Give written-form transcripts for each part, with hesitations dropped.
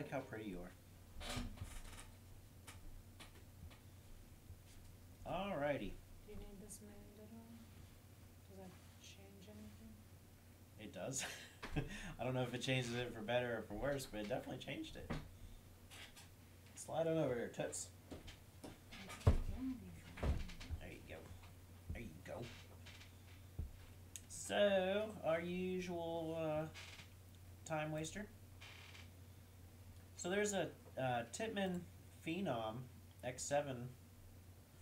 like how pretty you are. Alrighty. Do you need this moved at all? Does that change anything? It does. I don't know if it changes it for better or for worse, but it definitely changed it. Slide on over here, Toots. There you go. There you go. So, our usual time waster. So there's a Tippmann Phenom X7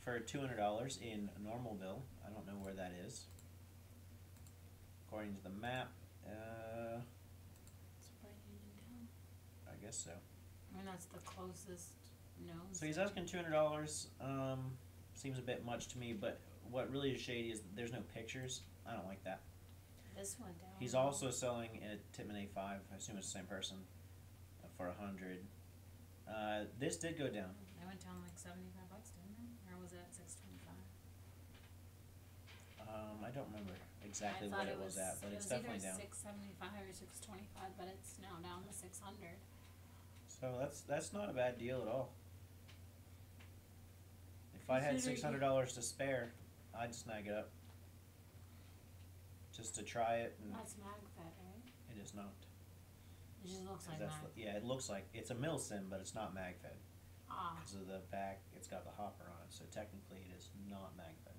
for $200 in Normalville. I don't know where that is. According to the map, It's by Uniontown. I guess so. I mean, that's the closest known. So he's asking $200. Seems a bit much to me, but what really is shady is that there's no pictures. I don't like that. This went down. He's also selling a Tippmann A5. I assume it's the same person for $100. This did go down. They went down like $75, didn't they? Or was it at $625? I don't remember exactly what it was at, but it's definitely down. It was either $675 or $625, but it's now down to $600. So that's not a bad deal at all. If I had $600 to spare, I'd snag it up. Just to try it. And that's MagFed, right? it is not. It just looks like Mag. Yeah, it looks like it's a Milsim, but it's not MagFed. Ah. Because of the back, it's got the hopper on it, so technically it is not MagFed.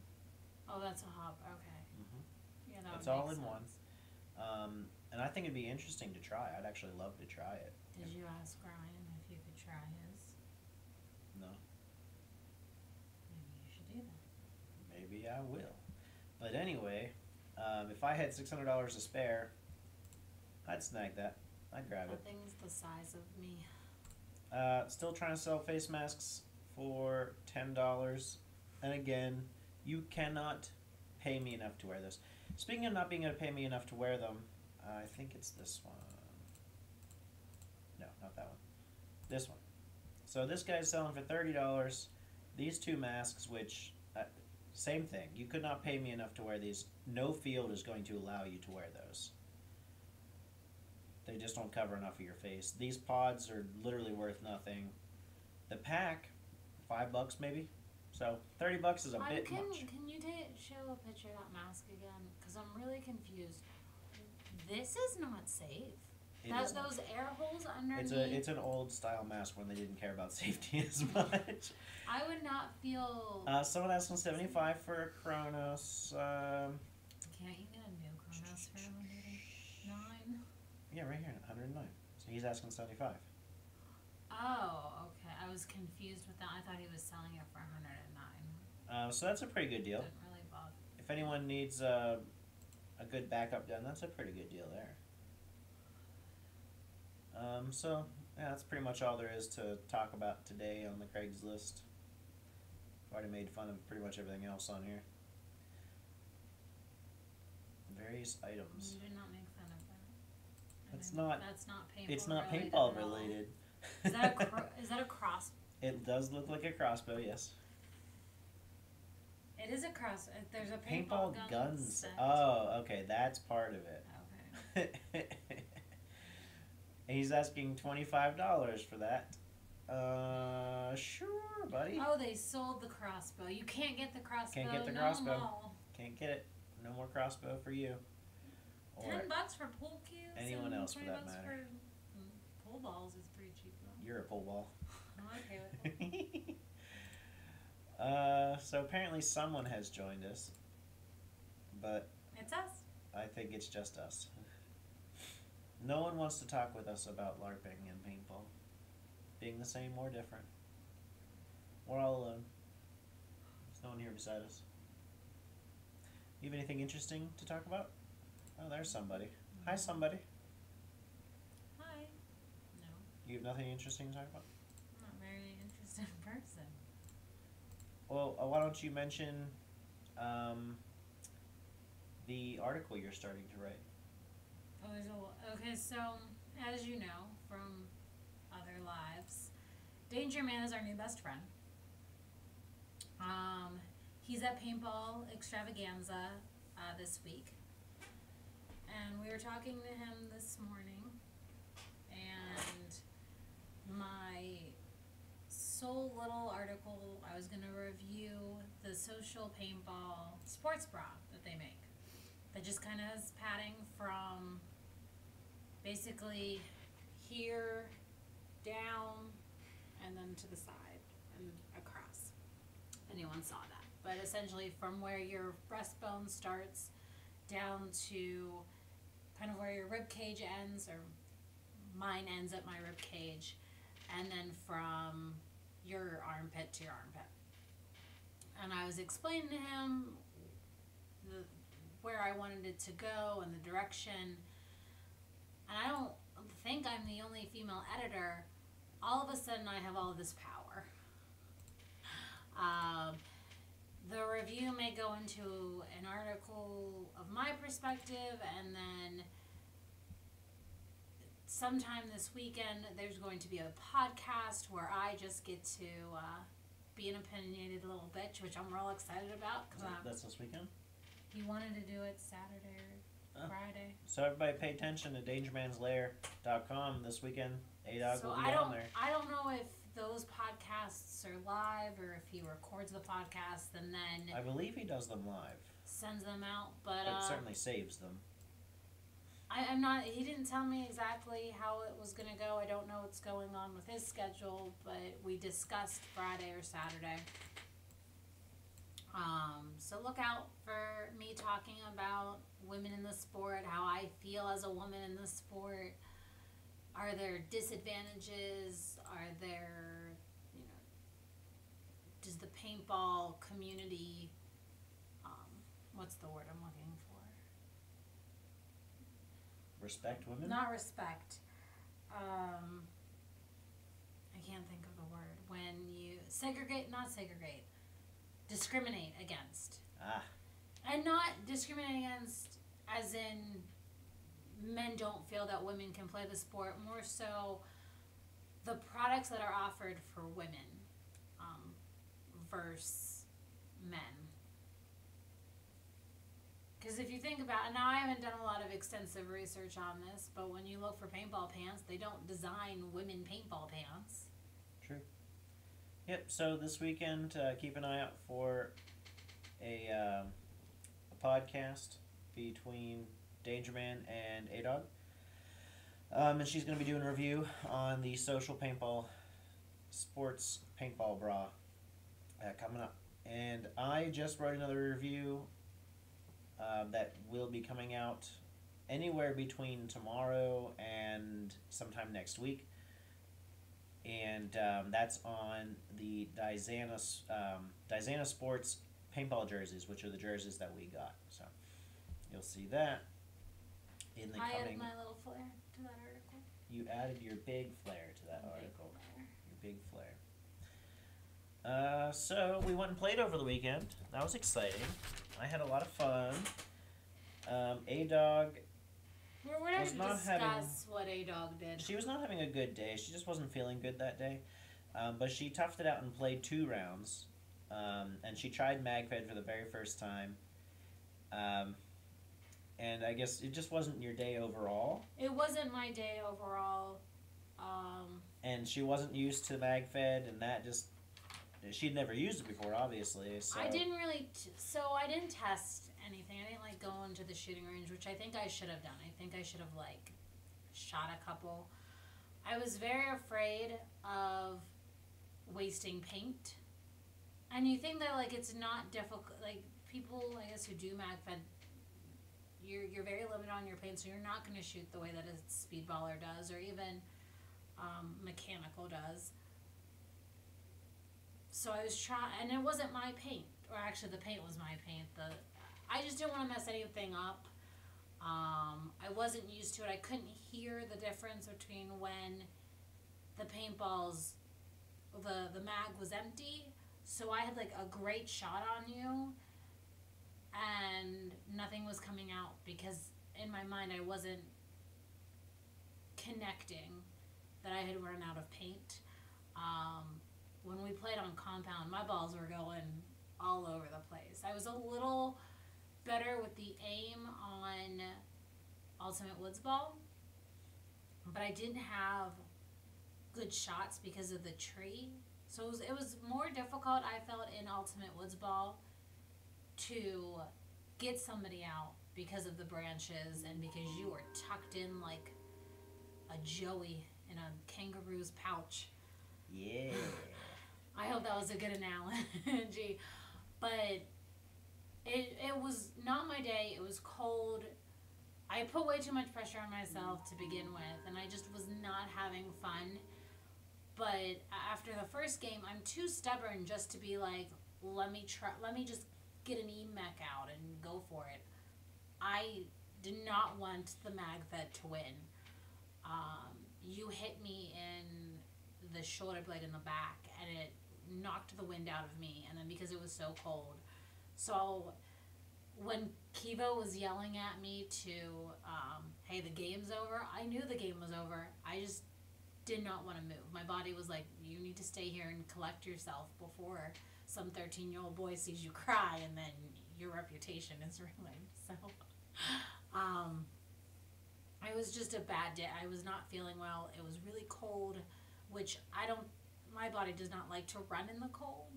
Oh, that's a hopper. Okay. Mm-hmm. Yeah, that it's would all make in sense. one. And I think it'd be interesting to try. I'd actually love to try it. Did you ask Ryan if you could try his? No. Maybe you should do that. Maybe I will. But anyway, if I had $600 to spare, I'd snag that. I'd grab it. That thing's the size of me. Still trying to sell face masks for $10. And again, you cannot pay me enough to wear this. Speaking of not being able to pay me enough to wear them, I think it's this one. No, not that one. This one. So this guy's selling for $30. These two masks, which, same thing. You could not pay me enough to wear these. No field is going to allow you to wear those. They just don't cover enough of your face. These pods are literally worth nothing. The pack, $5 maybe. So $30 is a bit much. Can you show a picture of that mask again? Because I'm really confused. This is not safe. Those air holes underneath. It's an old style mask when they didn't care about safety as much. I would not feel. Someone asked $175 for a Kronos. Can't you get a new Kronos for $109? Yeah, right here, 109. So he's asking $75. Oh, okay. I was confused with that. I thought he was selling it for $109. So that's a pretty good deal. Didn't really bother. If anyone needs a good backup gun, that's a pretty good deal there. So yeah, that's pretty much all there is to talk about today on the Craigslist. I've already made fun of pretty much everything else on here. Various items. You did not make fun of that. That's not paintball. It's not paintball related. Is that a cross? It does look like a crossbow, yes. It is a cross. There's a paintball gun guns. set. Oh, okay, that's part of it. Okay. He's asking $25 for that. Sure, buddy. Oh, they sold the crossbow. You can't get the crossbow. Can't get the crossbow. Can't get it. No more crossbow for you. Or $10 for pool cues. anyone else for that matter. For pool balls is pretty cheap though. You're a pool ball. I'm okay with it. So apparently someone has joined us, but It's us. I think it's just us. No one wants to talk with us about LARPing and paintball. Being the same or different. We're all alone. There's no one here beside us. You have anything interesting to talk about? Oh, there's somebody. Hi, somebody. Hi. No. You have nothing interesting to talk about? I'm not a very interesting person. Well, why don't you mention the article you're starting to write? Oh, okay, so, as you know from other lives, Danger Man is our new best friend. He's at Paintball Extravaganza this week. And we were talking to him this morning. And my sole little article, I was going to review the social paintball sports bra that they make. That just kind of has padding from basically here down and then to the side and across. Anyone saw that. But essentially from where your breastbone starts down to kind of where your rib cage ends, or mine ends at my rib cage, and then from your armpit to your armpit. And I was explaining to him where I wanted it to go and the direction. And I don't think I'm the only female editor. All of a sudden I have all this power. The review may go into an article of my perspective, and then sometime this weekend there's going to be a podcast where I just get to be an opinionated little bitch, which I'm real excited about. That's this weekend? He wanted to do it Saturday or Friday. So everybody pay attention to dangermanslair.com this weekend. A-Dog will be on there. I don't know if those podcasts are live or if he records the podcast and then... I believe he does them live. Sends them out, but... It certainly saves them. I'm not... He didn't tell me exactly how it was going to go. I don't know what's going on with his schedule, but we discussed Friday or Saturday. So look out for me talking about women in the sport, how I feel as a woman in the sport. Are there disadvantages? Are there, does the paintball community, what's the word I'm looking for? Respect women? Not respect. I can't think of the word. When you not segregate. Discriminate against. And not discriminate against as in men don't feel that women can play the sport, more so the products that are offered for women versus men. Because if you think about it, now I haven't done a lot of extensive research on this, but when you look for paintball pants, they don't design women paintball pants. True. Yep, so this weekend, keep an eye out for a podcast between Dangerman and A-Dog. And she's going to be doing a review on the social paintball sports paintball bra coming up. And I just wrote another review that will be coming out anywhere between tomorrow and sometime next week. And that's on the Dizana Sports paintball jerseys, which are the jerseys that we got. So you'll see that in the coming... I added my little flair to that article. You added your big flair to that article. Your big flair. So we went and played over the weekend. That was exciting. I had a lot of fun. A-Dog... We're not going to discuss what A-Dog did. She was not having a good day. She just wasn't feeling good that day. But she toughed it out and played 2 rounds. And she tried MagFed for the very first time. And I guess it just wasn't your day overall. It wasn't my day overall. And she wasn't used to MagFed, and that just... She'd never used it before, obviously. So. I didn't really... I didn't test anything. I didn't, go into the shooting range, which I think I should have done. I think I should have, shot a couple. I was very afraid of wasting paint. And you think that, it's not difficult. People, I guess, who do MagFed, you're very limited on your paint, so you're not going to shoot the way that a speedballer does, or even mechanical does. So I was trying, and it wasn't my paint, or actually the paint was my paint. I just didn't want to mess anything up. I wasn't used to it. I couldn't hear the difference between when the paintballs, the mag was empty. So I had a great shot on you, and nothing was coming out because in my mind I wasn't connecting that I had run out of paint. When we played on compound, my balls were going all over the place. I was a little better with the aim on Ultimate Woods Ball, but I didn't have good shots because of the tree. So it was more difficult, I felt, in Ultimate Woods Ball to get somebody out because of the branches and because you were tucked in like a joey in a kangaroo's pouch. Yeah. I hope that was a good analogy. But it was not my day. It was cold. I put way too much pressure on myself to begin with, and I just was not having fun. But after the first game, I'm too stubborn just to be like, let me just get an E-mech out and go for it. I did not want the MagFed to win. You hit me in the shoulder blade in the back, and it knocked the wind out of me, and then because it was so cold. So when Kivo was yelling at me to, hey, the game's over, I knew the game was over. I just did not want to move. My body was like, you need to stay here and collect yourself before some 13-year-old boy sees you cry, and then your reputation is ruined. So, it was just a bad day. I was not feeling well. It was really cold, which my body does not like to run in the cold.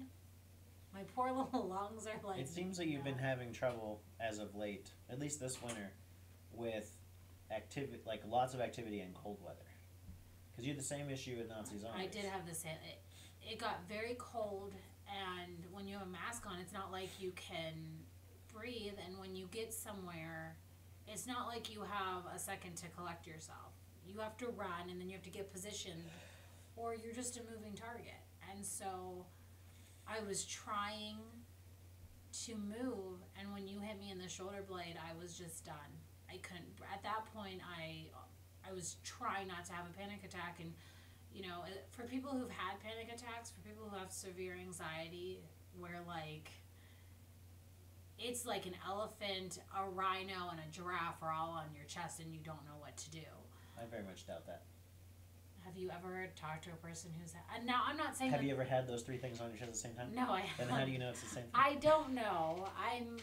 My poor little lungs are like... It seems like you've been having trouble as of late, at least this winter, with activity, like lots of activity in cold weather. Because you had the same issue with Nazi Zombies. I did have the same... It got very cold, and when you have a mask on, it's not like you can breathe, and when you get somewhere, it's not like you have a second to collect yourself. You have to run, and then you have to get positioned, or you're just a moving target. And so I was trying to move, and when you hit me in the shoulder blade, I was just done. I couldn't... At that point, I was trying not to have a panic attack, and you know, for people who've had panic attacks, for people who have severe anxiety, where like it's like an elephant, a rhino, and a giraffe are all on your chest and you don't know what to do. I very much doubt that. Have you ever talked to a person who's had... Now, I'm not saying... Have you ever had those three things on your chest at the same time? No, I haven't. Then how do you know it's the same thing? I don't know. I'm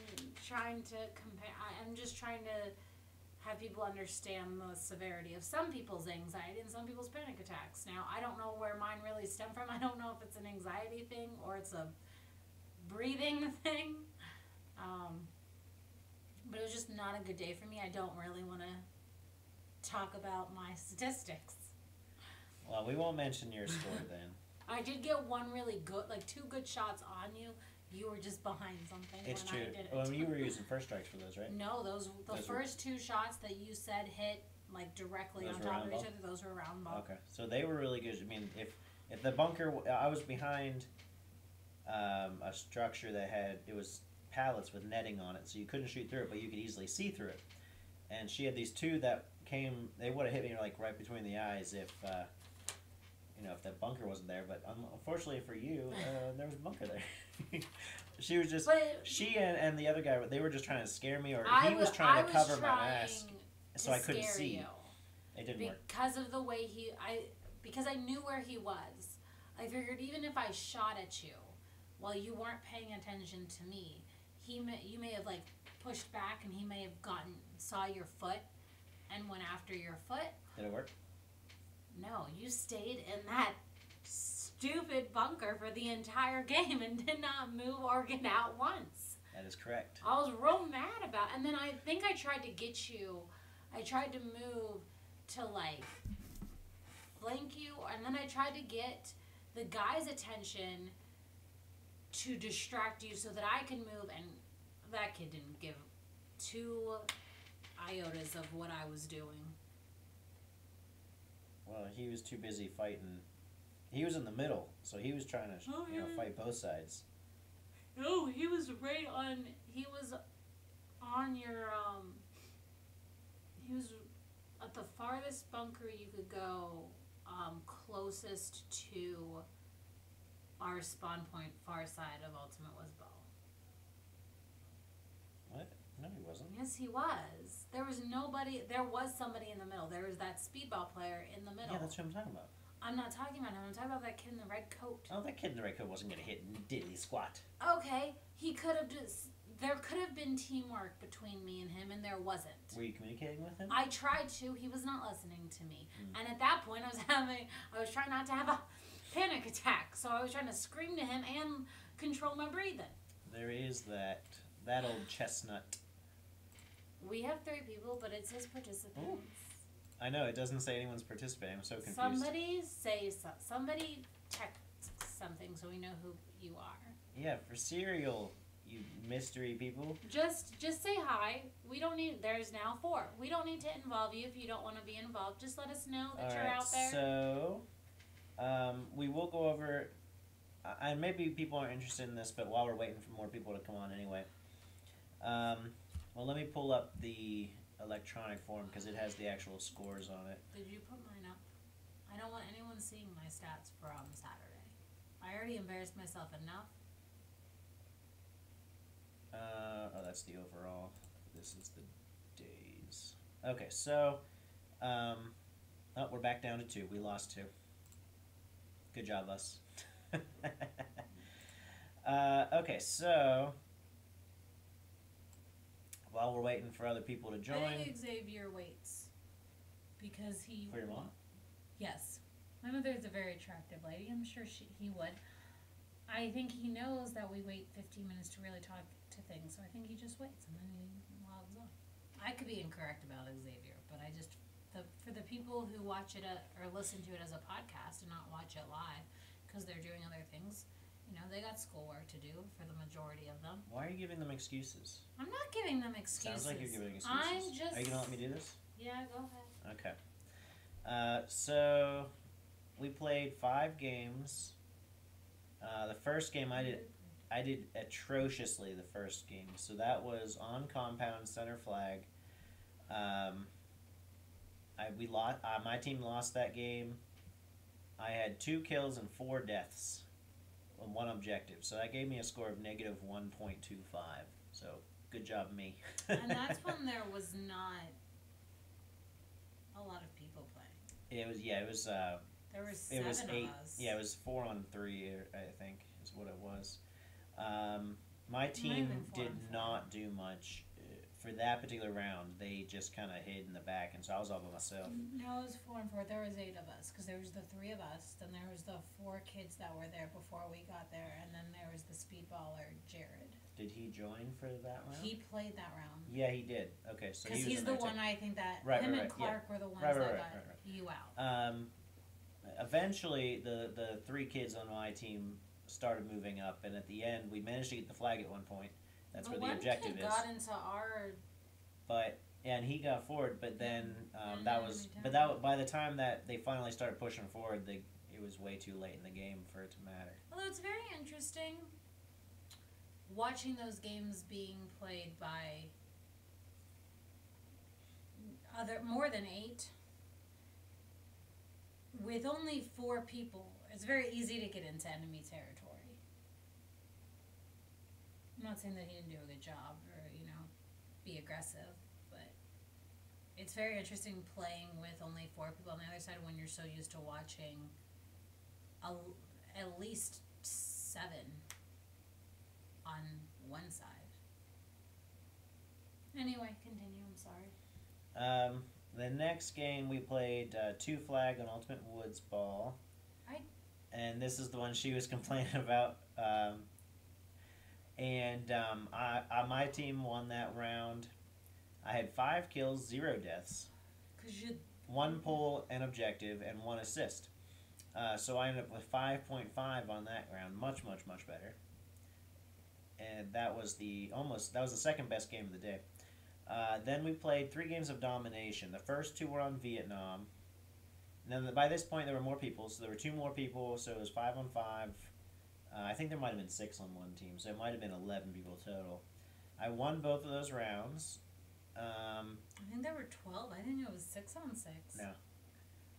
trying to compare... I'm just trying to have people understand the severity of some people's anxiety and some people's panic attacks. Now, I don't know where mine really stem from. I don't know if it's an anxiety thing or it's a breathing thing. But it was just not a good day for me. I don't really want to talk about my statistics. Well, we won't mention your score then. I did get one really good, like 2 good shots on you. You were just behind something It's when true. I did it. Well, you were using first strikes for those, right? No, the first 2 shots that you said hit like directly Those on were top round of each ball? other. Those were round ball. Okay, so they were really good. I mean, if the bunker, I was behind a structure that it was pallets with netting on it, so you couldn't shoot through it, but you could easily see through it. And she had these 2 that came. They would have hit me like right between the eyes if if that bunker wasn't there. But unfortunately for you, there was a bunker there. She was just she and the other guy. They were just trying to scare me, or he was trying to cover my mask, so I couldn't see. You. It didn't work because of the way because I knew where he was. I figured even if I shot at you, while you weren't paying attention to me, you may have like pushed back, and he may have saw your foot, and went after your foot. Did it work? No, you stayed in that stupid bunker for the entire game and did not move or get out once. That is correct. I was real mad about it. And then I think I tried to get you. I tried to move to like flank you, and then I tried to get the guy's attention to distract you so that I can move, and that kid didn't give 2 iotas of what I was doing. Well, he was too busy fighting. He was in the middle, so he was trying to fight both sides. No, he was right on. He was on your. He was at the farthest bunker you could go, closest to our spawn point, far side of Ultimate Woods Ball. What? No, he wasn't. Yes, he was. There was nobody. There was somebody in the middle. There was that speedball player in the middle. Yeah, that's what I'm talking about. I'm not talking about him. I'm talking about that kid in the red coat. Oh, that kid in the red coat wasn't going to hit diddly squat. Okay, he could have just there could have been teamwork between me and him, and there wasn't. Were you communicating with him? I tried to. He was not listening to me. And at that point, I was trying not to have a panic attack. So I was trying to scream to him and control my breathing. There is that old chestnut. We have 3 people, but it says participants. Ooh. I know, it doesn't say anyone's participating. I'm so confused. Somebody check something so we know who you are. Yeah, for cereal, you mystery people. Just say hi. We don't need. There's now 4. We don't need to involve you if you don't want to be involved. Just let us know that you're out there. So, we will go over. And maybe people aren't interested in this, but while we're waiting for more people to come on anyway. Well, let me pull up the electronic form because it has the actual scores on it. Did you put mine up? I don't want anyone seeing my stats from Saturday. I already embarrassed myself enough. Oh, that's the overall. This is the days. Okay, so, oh, we're back down to 2. We lost 2. Good job, us. Okay, so while we're waiting for other people to join. I think Xavier waits because he. For your mom? Yes, my mother is a very attractive lady. I'm sure he would. I think he knows that we wait 15 minutes to really talk to things, so I think he just waits and then he logs on. I could be incorrect about Xavier, but I just for the people who watch it or listen to it as a podcast and not watch it live because they're doing other things. You know, they got schoolwork to do for the majority of them. Why are you giving them excuses? I'm not giving them excuses. Sounds like you're giving excuses. I'm just... Are you going to let me do this? Yeah, go ahead. Okay. So, we played 5 games. The first game I did atrociously the first game. So that was on compound, center flag. My team lost that game. I had 2 kills and 4 deaths on 1 objective. So that gave me a score of negative 1.25. So good job, me. And that's when there was not a lot of people playing. It was there was 7 of us. Yeah, it was 4 on 3, I think, is what it was. My team did not do much for that particular round. They just kind of hid in the back, and so I was all by myself. No, it was 4 and 4. There was 8 of us, because there was the 3 of us, then there was the 4 kids that were there before we got there, and then there was the speedballer, Jared. Did he join for that round? He played that round. Yeah, he did. Okay, so because he's the one I think that him and Clark were the ones that got you out. Eventually, the 3 kids on my team started moving up, and at the end, we managed to get the flag at one point. That's where the objective is. Got into our. And he got forward, but then by the time that they finally started pushing forward, it was way too late in the game for it to matter. Although it's very interesting watching those games being played by more than 8 with only 4 people. It's very easy to get into enemy territory. I'm not saying that he didn't do a good job or, be aggressive, but it's very interesting playing with only 4 people on the other side when you're so used to watching at least 7 on one side. Anyway, continue. I'm sorry. The next game we played 2 flag on Ultimate Woods Ball. And this is the one she was complaining about. My team won that round. I had 5 kills, 0 deaths. 1 pull, an objective, and 1 assist. So I ended up with 5.5 on that round. Much, much, much better. And that was the second best game of the day. Then we played 3 games of domination. The first 2 were on Vietnam. And then by this point there were more people, so there were 2 more people, so it was 5 on 5. I think there might have been 6 on one team, so it might have been 11 people total. I won both of those rounds. I think there were 12. I think it was 6 on 6. No.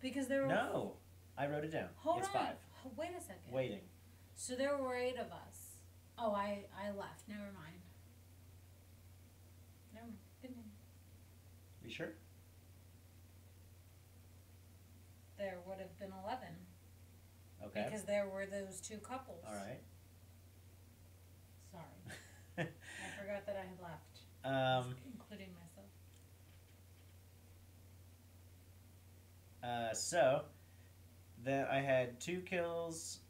Because there were... No! I wrote it down. It's 5. Wait a second. Waiting. So there were 8 of us. Oh, I left. Never mind. Continue. You sure? There would have been 11. Okay. Because there were those 2 couples. All right. Sorry. I forgot forgot that I had left. Including myself. So then I had 2 kills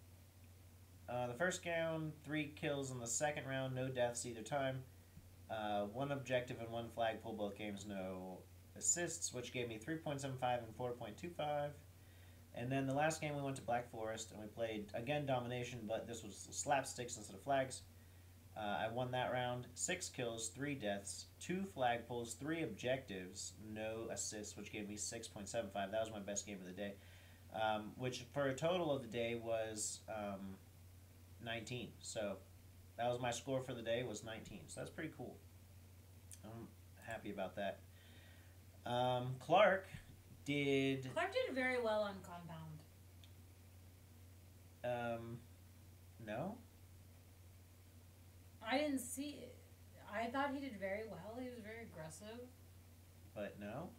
the first round, 3 kills in the second round, no deaths either time. 1 objective and 1 flagpole, both games no assists, which gave me 3.75 and 4.25. And then the last game we went to Black Forest and we played again domination, but this was slapsticks instead of flags. I won that round. 6 kills, 3 deaths, 2 flagpoles, 3 objectives, no assists, which gave me 6.75. That was my best game of the day, which for a total of the day was 19. So that was my score for the day, was 19. So that's pretty cool. I'm happy about that. Clark did very well on Compound. No. I didn't see it. I thought he did very well. He was very aggressive. But no.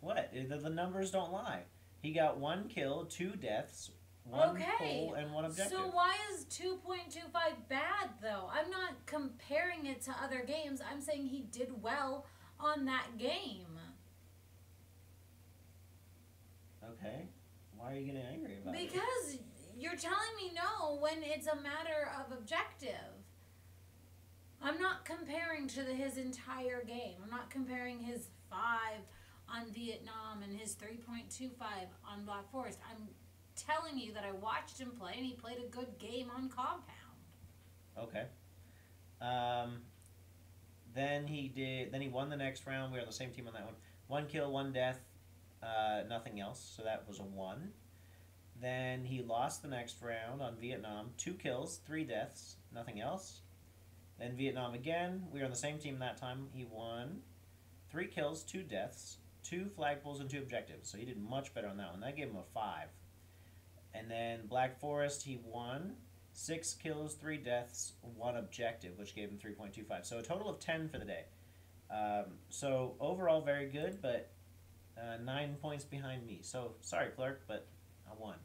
What? The numbers don't lie. He got 1 kill, 2 deaths, 1 pull, and 1 objective. So why is 2.25 bad, though? I'm not comparing it to other games. I'm saying he did well on that game. Okay. Why are you getting angry about it? Because you're telling me no when it's a matter of objective. I'm not comparing to his entire game. I'm not comparing his 5 on Vietnam and his 3.25 on Black Forest. I'm telling you that I watched him play and he played a good game on Compound. Okay. Then he won the next round. We were on the same team on that one. 1 kill, 1 death, nothing else. So that was a 1. Then he lost the next round on Vietnam. 2 kills, 3 deaths, nothing else. Then Vietnam again. We were on the same team that time. He won. 3 kills, 2 deaths, 2 flagpoles, and 2 objectives. So he did much better on that one. That gave him a 5. And then Black Forest, he won. 6 kills, 3 deaths, 1 objective, which gave him 3.25. So a total of 10 for the day. So overall, very good, but 9 points behind me. So sorry, Clark, but I won.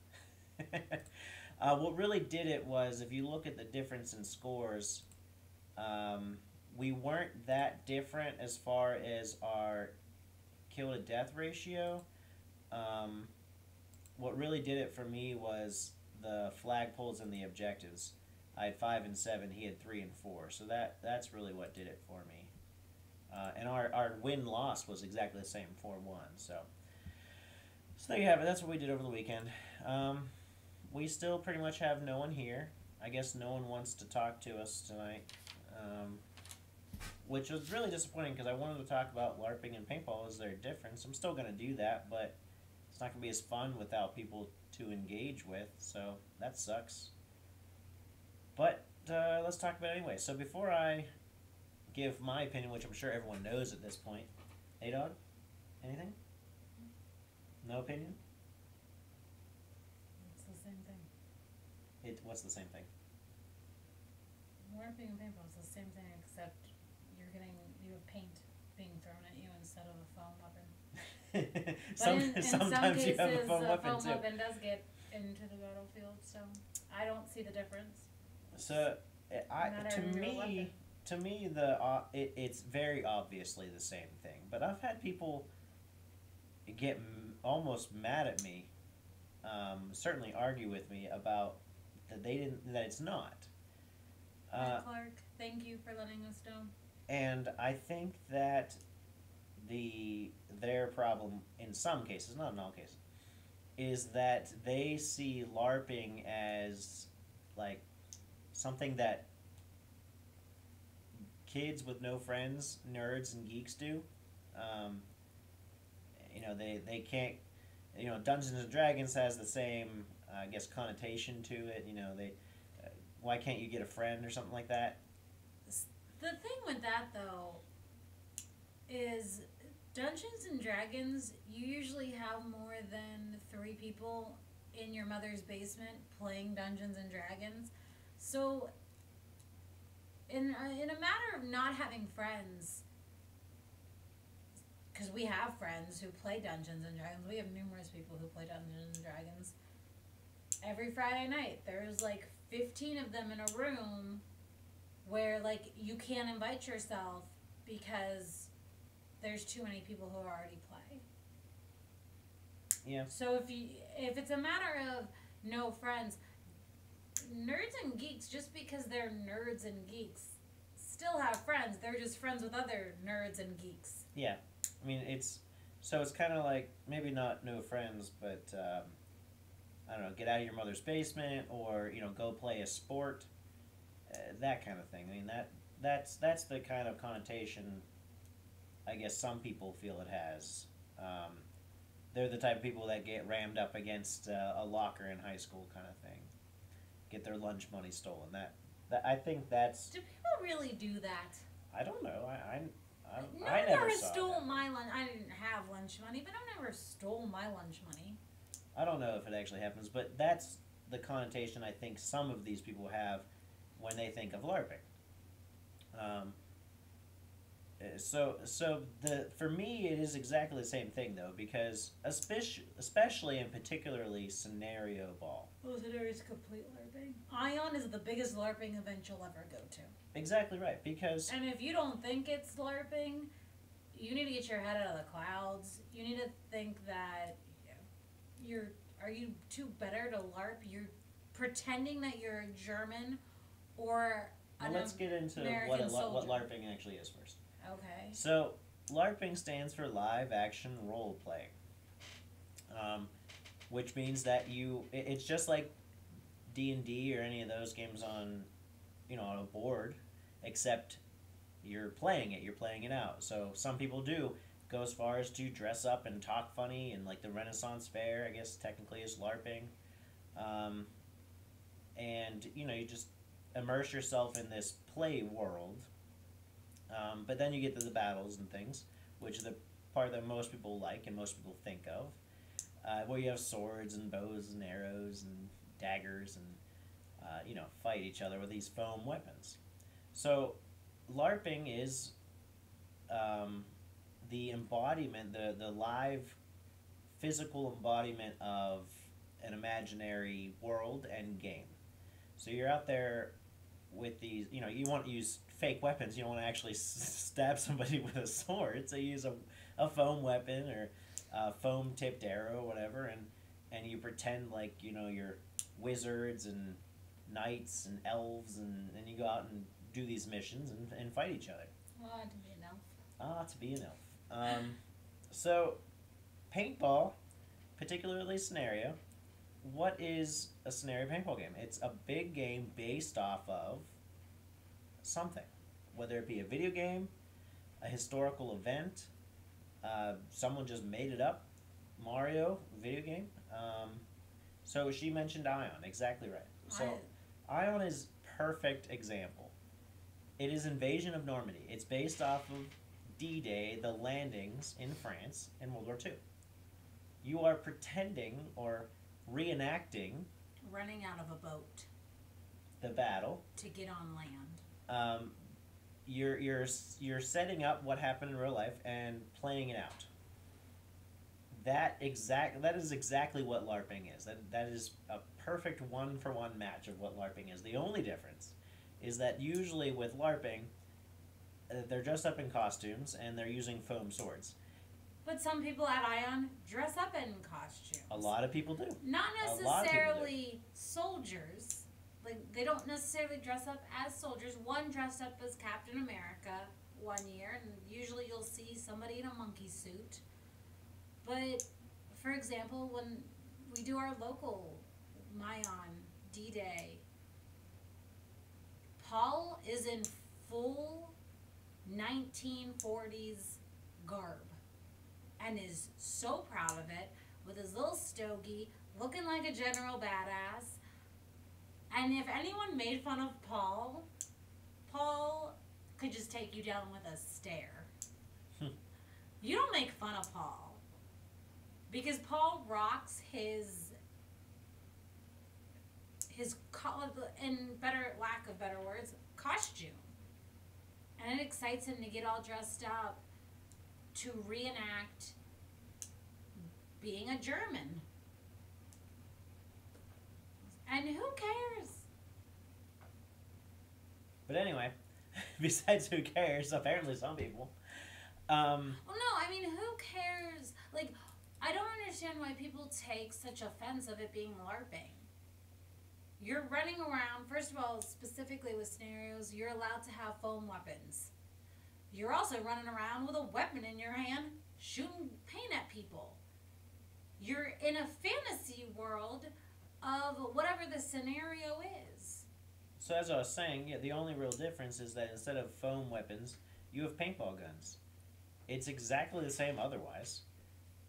What really did it was, if you look at the difference in scores, we weren't that different as far as our kill to death ratio. What really did it for me was the flagpoles and the objectives. I had 5 and 7. He had 3 and 4. So that's really what did it for me. And our win-loss was exactly the same, 4-1. So there you have it. That's what we did over the weekend. We still pretty much have no one here. I guess no one wants to talk to us tonight, which was really disappointing because I wanted to talk about LARPing and paintball as their difference. I'm still going to do that, but it's not going to be as fun without people to engage with, so that sucks. But let's talk about it anyway. So before I give my opinion, which I'm sure everyone knows at this point, A-Dog, anything? No opinion? It's the same thing. What's the same thing? LARPing and paintball is the same thing, except you have paint being thrown at you instead of a foam weapon. But in some cases, you have a foam weapon too. Weapon does get into the battlefield, so I don't see the difference. So, to me, it's very obviously the same thing. But I've had people get almost mad at me, certainly argue with me about that it's not. Hi, Clark. Thank you for letting us know. And I think that their problem in some cases, not in all cases, is that they see LARPing as like something that kids with no friends, nerds and geeks do. They can't. Dungeons and Dragons has the same, I guess, connotation to it. Why can't you get a friend or something like that? The thing with that, though, is Dungeons and Dragons, you usually have more than 3 people in your mother's basement playing Dungeons and Dragons. So, in a matter of not having friends, because we have friends who play Dungeons and Dragons, we have numerous people who play Dungeons and Dragons. Every Friday night, there's like 15 of them in a room where, like, you can't invite yourself because there's too many people who already play. Yeah. So if it's a matter of no friends, nerds and geeks, just because they're nerds and geeks, still have friends. They're just friends with other nerds and geeks. Yeah. I mean, it's kind of like, maybe not no friends, but I don't know, get out of your mother's basement, or go play a sport, that kind of thing. I mean, that's the kind of connotation I guess some people feel it has. They're the type of people that get rammed up against a locker in high school, kind of thing. Get their lunch money stolen. That I think that's. Do people really do that? I don't know. No I one never ever saw stole that. my lunch. I didn't have lunch money, but no one ever stole my lunch money. I don't know if it actually happens, but that's the connotation I think some of these people have when they think of LARPing. For me, it is exactly the same thing, though, because especially and particularly scenario ball. Oh, so there is complete LARPing. Ion is the biggest LARPing event you'll ever go to. Exactly right, because And if you don't think it's LARPing, you need to get your head out of the clouds. You need to think that are you too better to LARP? You're pretending that you're a German or well, let's get into what LARPing actually is first. Okay. So, LARPing stands for live action role playing, which means that it's just like D&D or any of those games on a board, except you're playing it out. So some people do go as far as to dress up and talk funny, and like the Renaissance Fair, I guess technically is LARPing, and you just immerse yourself in this play world. But then you get to the battles and things, which are the part that most people like and most people think of, where you have swords and bows and arrows and daggers and fight each other with these foam weapons. So LARPing is the embodiment, the live physical embodiment of an imaginary world and game. So you're out there with these, you want to use fake weapons. You don't want to actually stab somebody with a sword, so you use a foam weapon or a foam tipped arrow or whatever, and you pretend like you're wizards and knights and elves, and you go out and do these missions and fight each other. Oh, to be an elf. To be an elf. So, paintball, particularly scenario. What is a scenario paintball game? It's a big game based off of something, whether it be a video game, a historical event, someone just made it up, Mario video game. So she mentioned Ion, exactly right. So Ion is perfect example. It is Invasion of Normandy. It's based off of D-Day, the landings in France in World War II. You are pretending or reenacting running out of a boat the battle to get on land. You're setting up what happened in real life and playing it out. That is exactly what LARPing is. That is a perfect one-for-one match of what LARPing is. The only difference is that usually with LARPing, they're dressed up in costumes and they're using foam swords. But some people at Ion dress up in costumes. A lot of people do. Not necessarily soldiers. Like, they don't necessarily dress up as soldiers. One dressed up as Captain America one year, and usually you'll see somebody in a monkey suit. But, for example, when we do our local Mayon D-Day, Paul is in full 1940s garb and is so proud of it, with his little stogie, looking like a general badass. And if anyone made fun of Paul, Paul could just take you down with a stare. You don't make fun of Paul, because Paul rocks his in better lack of better words, costume, and it excites him to get all dressed up to reenact being a German. And who cares But anyway, besides who cares, apparently some people. Well, no, I mean, who cares? Like, I don't understand why people take such offense of it being LARPing. You're running around, first of all, specifically with scenarios, you're allowed to have foam weapons. You're also running around with a weapon in your hand, shooting paint at people. You're in a fantasy world of whatever the scenario is. So as I was saying, yeah, the only real difference is that instead of foam weapons, you have paintball guns. It's exactly the same otherwise.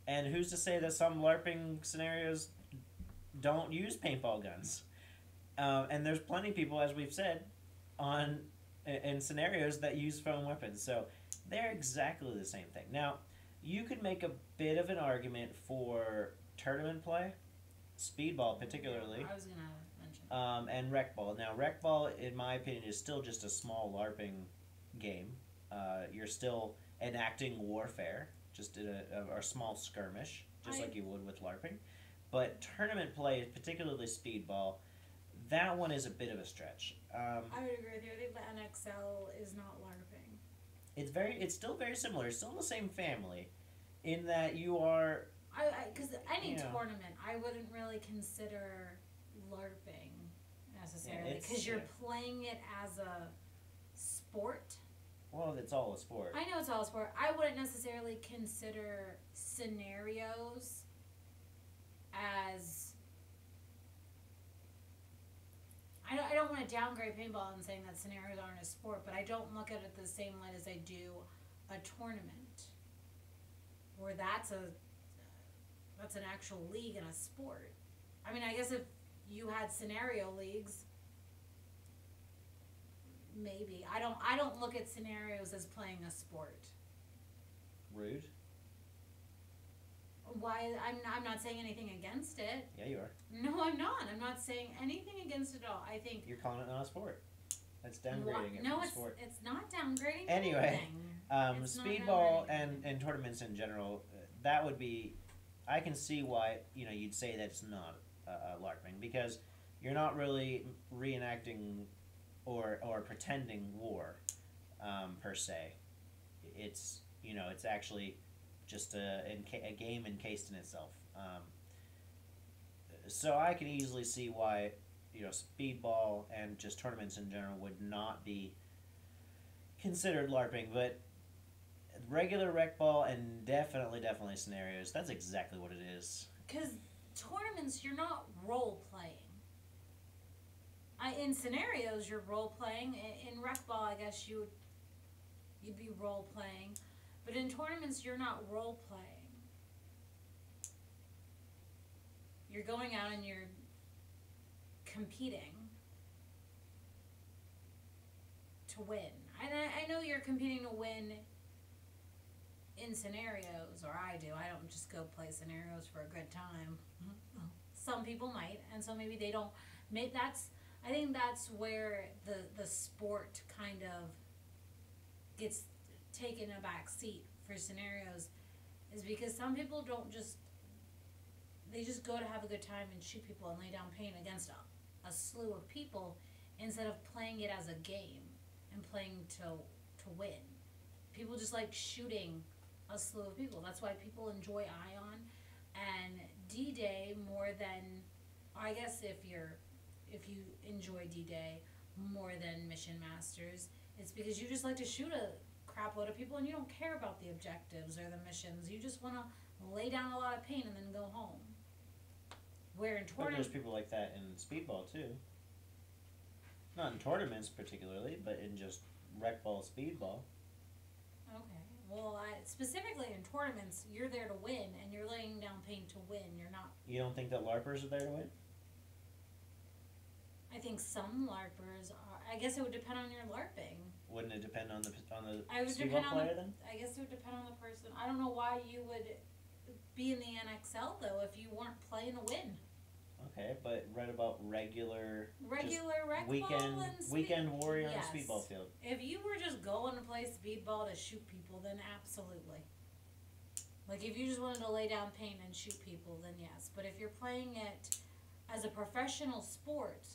And who's to say that some LARPing scenarios don't use paintball guns? And there's plenty of people, as we've said, in scenarios that use foam weapons. So they're exactly the same thing. Now, you could make a bit of an argument for tournament play, speedball particularly. I was going to mention. And rec ball. Now, rec ball, in my opinion, is still just a small LARPing game. You're still enacting warfare, just in a small skirmish, just like you would with LARPing. But tournament play, particularly speedball, that one is a bit of a stretch. I would agree with you. I think the NXL is not LARPing. It's still very similar. It's still in the same family, in that you are. Because any tournament, I wouldn't really consider LARPing necessarily, because you're playing it as a sport. Well, it's all a sport. I know it's all a sport. I wouldn't necessarily consider scenarios as. I don't want to downgrade paintball and saying that scenarios aren't a sport, but I don't look at it the same light as I do a tournament, where that's an actual league and a sport. I mean, I guess if you had scenario leagues, maybe. I don't look at scenarios as playing a sport. Rude. Why? I'm not saying anything against it. Yeah, you are. No, I'm not. I'm not saying anything against it at all. I think you're calling it not a sport. That's downgrading it from a sport. No, it's not downgrading. Anyway, speedball and tournaments in general, that would be. I can see why you'd say that's not LARPing, because you're not really reenacting or pretending war per se. It's it's actually just a game encased in itself. So I can easily see why speedball and just tournaments in general would not be considered LARPing, but regular rec ball and definitely scenarios, that's exactly what it is. Because tournaments, you're not role playing. In scenarios, you're role playing. In rec ball, I guess you'd be role playing. But in tournaments, you're not role playing. You're going out and you're competing to win. And I know you're competing to win in scenarios, or I do. I don't just go play scenarios for a good time. Some people might, and so maybe they don't. I think that's where the sport kind of gets taken a back seat for scenarios, is because some people don't they just go to have a good time and shoot people and lay down paint against a slew of people, instead of playing it as a game and playing to win. People just like shooting a slew of people. That's why people enjoy Ion and D-Day more than, I guess if you enjoy D-Day more than Mission Masters, it's because you just like to shoot a crap load of people and you don't care about the objectives or the missions. You just want to lay down a lot of paint and then go home. Where in But there's people like that in speedball too. Not in tournaments particularly, but in just rec ball, speedball. Okay. Well, specifically in tournaments, you're there to win, and you're laying down paint to win. You're not. You don't think that LARPers are there to win? I think some LARPers are. I guess it would depend on your LARPing. Wouldn't it depend on the speedball player then? I guess it would depend on the person. I don't know why you would be in the NXL though if you weren't playing to win. Okay, but right about regular rec weekend warrior yes. on the speedball field. If you were just going to play speedball to shoot people, then absolutely. Like if you just wanted to lay down paint and shoot people, then yes. But if you're playing it as a professional sport,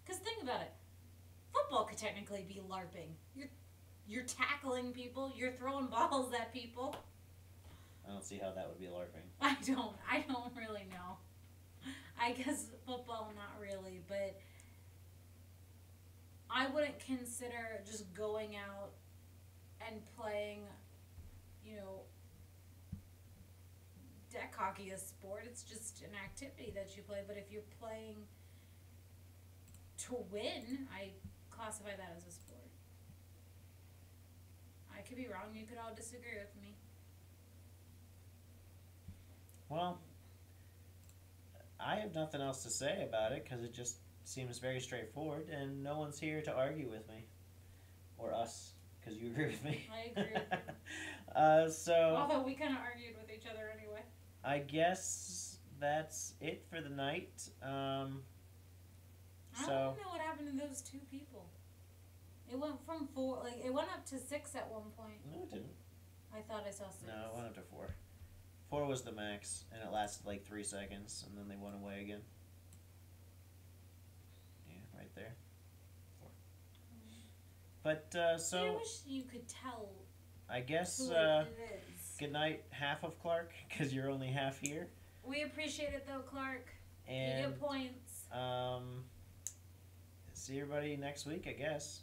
because think about it, football could technically be LARPing. You're tackling people. You're throwing balls at people. I don't see how that would be LARPing. I don't really know. I guess football, not really, but I wouldn't consider just going out and playing, deck hockey a sport. It's just an activity that you play. But if you're playing to win, I classify that as a sport. I could be wrong. You could all disagree with me. Well, I have nothing else to say about it because it just seems very straightforward, and no one's here to argue with me. Or us, because you agree with me. I agree with you. So, although we kind of argued with each other anyway. I guess that's it for the night. I don't know what happened to those two people. It went from 4, it went up to 6 at one point. No, it didn't. I thought I saw 6. No, it went up to 4. 4 was the max, and it lasted like 3 seconds, and then they went away again. Yeah, right there. 4. But, so... I wish you could tell I guess, who it is. good night, half of Clark, because you're only half here. We appreciate it, though, Clark. And, you get points. see everybody next week, I guess.